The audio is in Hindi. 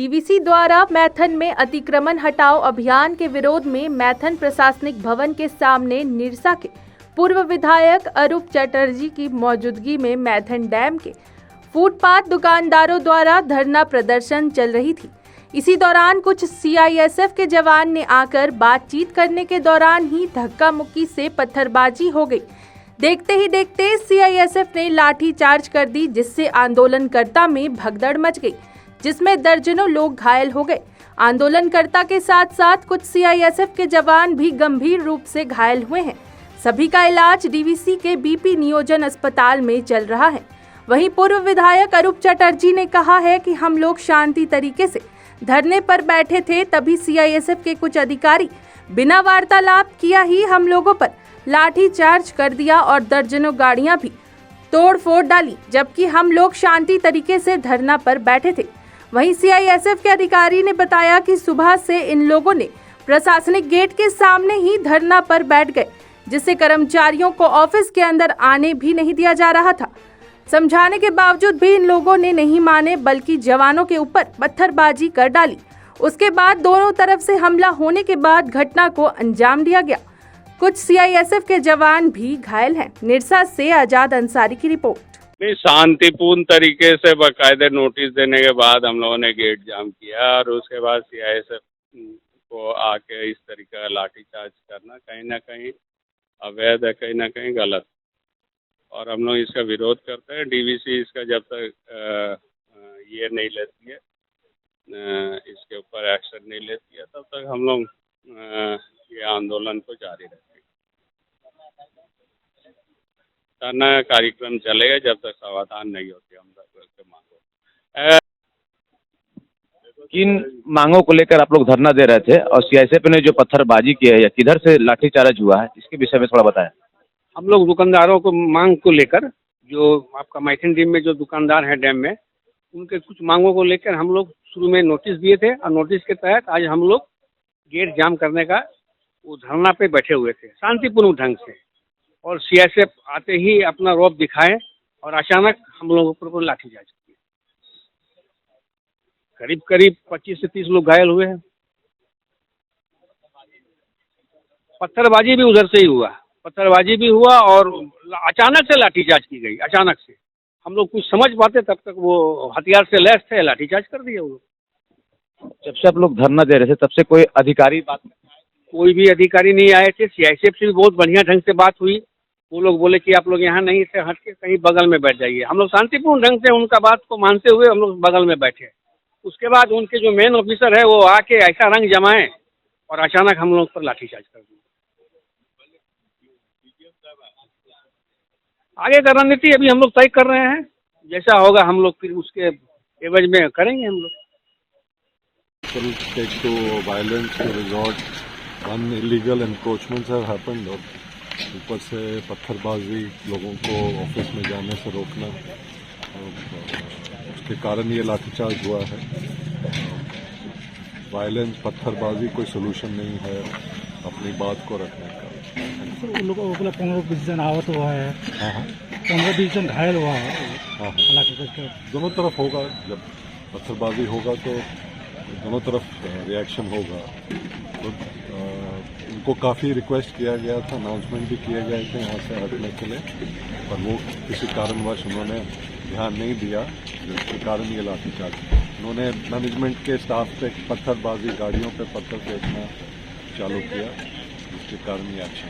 डीवीसी द्वारा मैथन में अतिक्रमण हटाओ अभियान के विरोध में मैथन प्रशासनिक भवन के सामने निरसा के पूर्व विधायक अरूप चटर्जी की मौजूदगी में मैथन डैम के फुटपाथ दुकानदारों द्वारा धरना प्रदर्शन चल रही थी। इसी दौरान कुछ सीआईएसएफ के जवान ने आकर बातचीत करने के दौरान ही धक्का मुक्की से पत्थरबाजी हो गई। देखते ही देखते सीआईएसएफ ने लाठी चार्ज कर दी, जिससे आंदोलनकर्ता में भगदड़ मच गई, जिसमें दर्जनों लोग घायल हो गए। आंदोलनकर्ता के साथ साथ कुछ सीआईएसएफ के जवान भी गंभीर रूप से घायल हुए हैं। सभी का इलाज डीवीसी के बीपी नियोजन अस्पताल में चल रहा है। वहीं पूर्व विधायक अरूप चटर्जी ने कहा है कि हम लोग शांति तरीके से धरने पर बैठे थे, तभी सीआईएसएफ के कुछ अधिकारी बिना वार्तालाप किया ही हम लोगों पर लाठी चार्ज कर दिया और दर्जनों गाड़ियां भी तोड़ फोड़ डाली, जबकि हम लोग शांति तरीके से धरना पर बैठे थे। वहीं सीआईएसएफ के अधिकारी ने बताया कि सुबह से इन लोगों ने प्रशासनिक गेट के सामने ही धरना पर बैठ गए, जिससे कर्मचारियों को ऑफिस के अंदर आने भी नहीं दिया जा रहा था। समझाने के बावजूद भी इन लोगों ने नहीं माने, बल्कि जवानों के ऊपर पत्थरबाजी कर डाली। उसके बाद दोनों तरफ से हमला होने के बाद घटना को अंजाम दिया गया। कुछ सीआईएसएफ के जवान भी घायल हैं। निरसा से आजाद अंसारी की रिपोर्ट। नहीं, शांतिपूर्ण तरीके से बाकायदे नोटिस देने के बाद हम लोगों ने गेट जाम किया और उसके बाद सीआईएसएफ को आके इस तरीके का लाठीचार्ज करना कहीं ना कहीं अवैध है, कहीं ना कहीं गलत, और हम लोग इसका विरोध करते हैं। डीवीसी इसका जब तक ये नहीं लेती है, इसके ऊपर एक्शन नहीं लेती है, तब तक हम लोग ये आंदोलन को जारी रखेंगे। धरना कार्यक्रम चलेगा जब तक समाधान नहीं होती हम लोग के मांगों। किन मांगों को लेकर आप लोग धरना दे रहे थे और सीआईएसएफ ने जो पत्थरबाजी की है या किधर से लाठीचार्ज हुआ है, इसके विषय में थोड़ा बताएं। हम लोग दुकानदारों को मांग को लेकर, जो आपका मैथन डैम में जो दुकानदार हैं डैम में, उनके कुछ मांगों को लेकर हम लोग शुरू में नोटिस दिए थे और नोटिस के तहत आज हम लोग गेट जाम करने का वो धरना पे बैठे हुए थे शांतिपूर्ण ढंग से, और सीआईएसएफ आते ही अपना रौब दिखाए और अचानक हम लोगों पर लाठीचार्ज किया। करीब करीब 25 से 30 लोग घायल हुए हैं। पत्थरबाजी भी उधर से ही हुआ, पत्थरबाजी भी हुआ और अचानक से लाठीचार्ज की गई। अचानक से हम लोग कुछ समझ पाते तब तक वो हथियार से लैस थे, लाठीचार्ज कर दिया वो लोग। जब से आप लोग धरना दे रहे थे तब से कोई अधिकारी कोई भी अधिकारी नहीं आए थे। सीआईएसएफ से भी बहुत बढ़िया ढंग से बात हुई। वो लोग बोले कि आप लोग यहाँ नहीं से हट के कहीं बगल में बैठ जाइए। हम लोग शांतिपूर्ण ढंग से उनका बात को मानते हुए हम लोग बगल में बैठे। उसके बाद उनके जो मेन ऑफिसर है वो आके ऐसा रंग जमाए और अचानक हम लोग पर लाठीचार्ज कर दिया। आगे का रणनीति अभी हम लोग तय कर रहे हैं, जैसा होगा हम लोग फिर उसके एवज में करेंगे हम लोग। Take to violence to resort, one illegal encroachments have happened और ऊपर से पत्थरबाजी, लोगों को ऑफिस में जाने से रोकना, उसके कारण ये लाठीचार्ज हुआ है। वायलेंस, पत्थरबाजी कोई सोल्यूशन नहीं है अपनी बात को रखने का। उन लोगों को 15-20 जन आहत हुआ है। हाँ, 15-20 जन घायल हुआ है। हाँ, दोनों तरफ होगा। जब पत्थरबाजी होगा तो दोनों तरफ रिएक्शन होगा। तो उनको काफ़ी रिक्वेस्ट किया गया था, अनाउंसमेंट भी किए गए थे यहाँ से हटने के लिए, पर वो किसी कारणवश उन्होंने ध्यान नहीं दिया, जिसके कारण ये लाठीचार्ज। उन्होंने मैनेजमेंट के स्टाफ पे पत्थरबाजी, गाड़ियों पे पत्थर फेंकना चालू किया, जिसके कारण ये एक्शन।